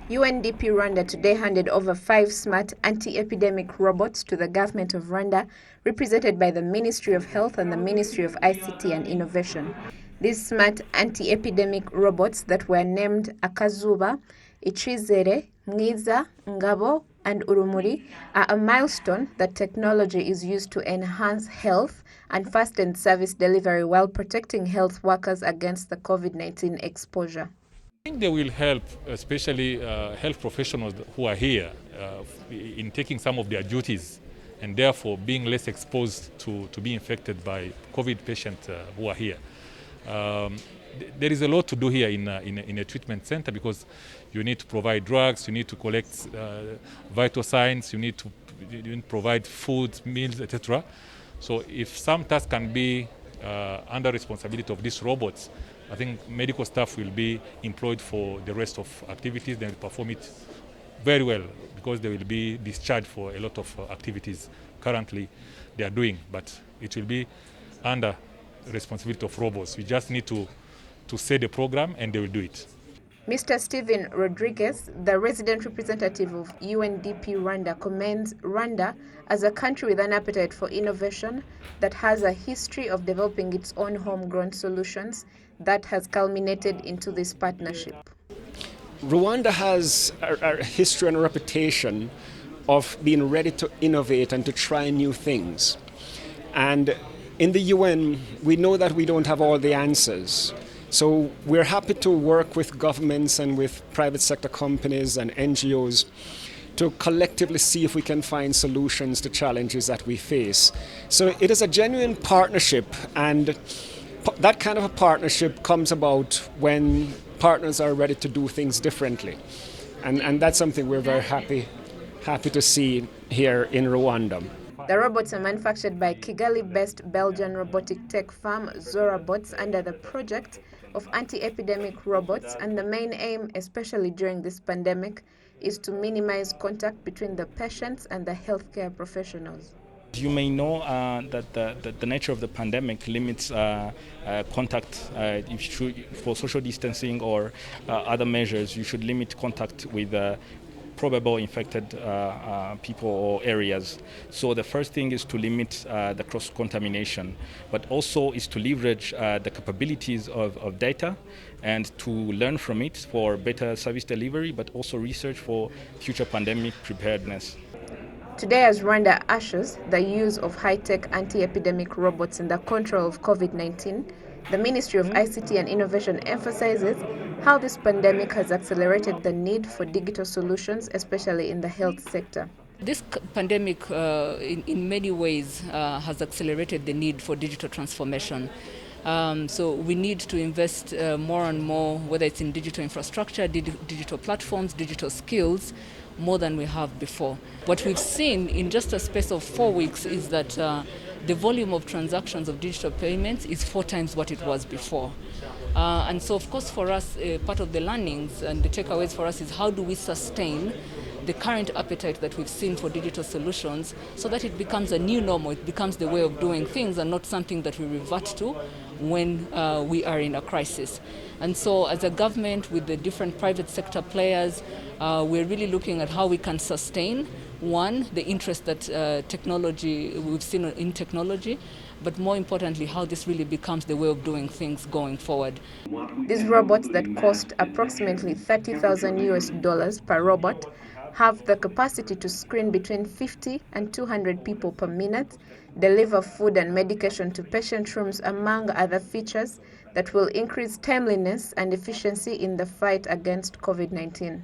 UNDP Rwanda today handed over 5 smart anti-epidemic robots to the government of Rwanda, represented by the Ministry of Health and the Ministry of ICT and Innovation. These smart anti-epidemic robots that were named Akazuba, Ichizere, Mwiza, Ngabo, and Urumuri are a milestone that technology is used to enhance health and fasten service delivery while protecting health workers against the COVID-19 exposure. I think they will help, especially health professionals who are here in taking some of their duties and therefore being less exposed to be infected by COVID patients who are here. There is a lot to do here in a treatment center because you need to provide drugs, you need to collect vital signs, you need to provide food, meals, etc. So if some tasks can be under responsibility of these robots, I think medical staff will be employed for the rest of activities. They will perform it very well because they will be discharged for a lot of activities currently they are doing, but it will be under responsibility of robots. We just need to set the program and they will do it. Mr. Steven Rodriguez, the resident representative of UNDP Rwanda, commends Rwanda as a country with an appetite for innovation that has a history of developing its own homegrown solutions that has culminated into this partnership. Rwanda has a history and a reputation of being ready to innovate and to try new things. And in the UN, we know that we don't have all the answers. So we're happy to work with governments and with private sector companies and NGOs to collectively see if we can find solutions to challenges that we face. So it is a genuine partnership, and that kind of a partnership comes about when partners are ready to do things differently. And that's something we're very happy to see here in Rwanda. The robots are manufactured by Kigali-based Belgian robotic tech firm Zorabots under the project of anti-epidemic robots, and the main aim, especially during this pandemic, is to minimize contact between the patients and the healthcare professionals. You may know that the nature of the pandemic limits contact. For social distancing or other measures, you should limit contact with probable infected people or areas. So the first thing is to limit the cross-contamination, but also is to leverage the capabilities of data and to learn from it for better service delivery, but also research for future pandemic preparedness. Today, as Rwanda ushers the use of high-tech anti-epidemic robots in the control of COVID-19, the Ministry of ICT and Innovation emphasizes how this pandemic has accelerated the need for digital solutions, especially in the health sector. This pandemic, in many ways, has accelerated the need for digital transformation. So we need to invest more and more, whether it's in digital infrastructure, digital platforms, digital skills, more than we have before. What we've seen in just a space of 4 weeks is that the volume of transactions of digital payments is 4 times what it was before. And so, of course, for us, part of the learnings and the takeaways for us is how do we sustain the current appetite that we've seen for digital solutions so that it becomes a new normal, it becomes the way of doing things and not something that we revert to when we are in a crisis. And so as a government with the different private sector players, we're really looking at how we can sustain, one, the interest that technology, we've seen in technology, but more importantly, how this really becomes the way of doing things going forward. These robots that cost approximately $30,000 per robot have the capacity to screen between 50 and 200 people per minute, deliver food and medication to patient rooms, among other features that will increase timeliness and efficiency in the fight against COVID-19.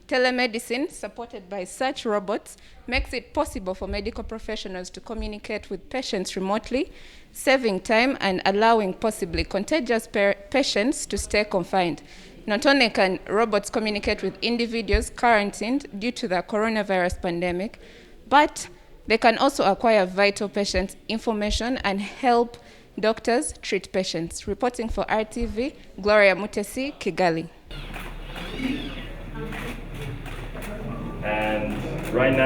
Telemedicine, supported by such robots, makes it possible for medical professionals to communicate with patients remotely, saving time and allowing possibly contagious patients to stay confined. Not only can robots communicate with individuals quarantined due to the coronavirus pandemic, but they can also acquire vital patient information and help doctors treat patients. Reporting for RTV, Gloria Mutesi, Kigali. And right now,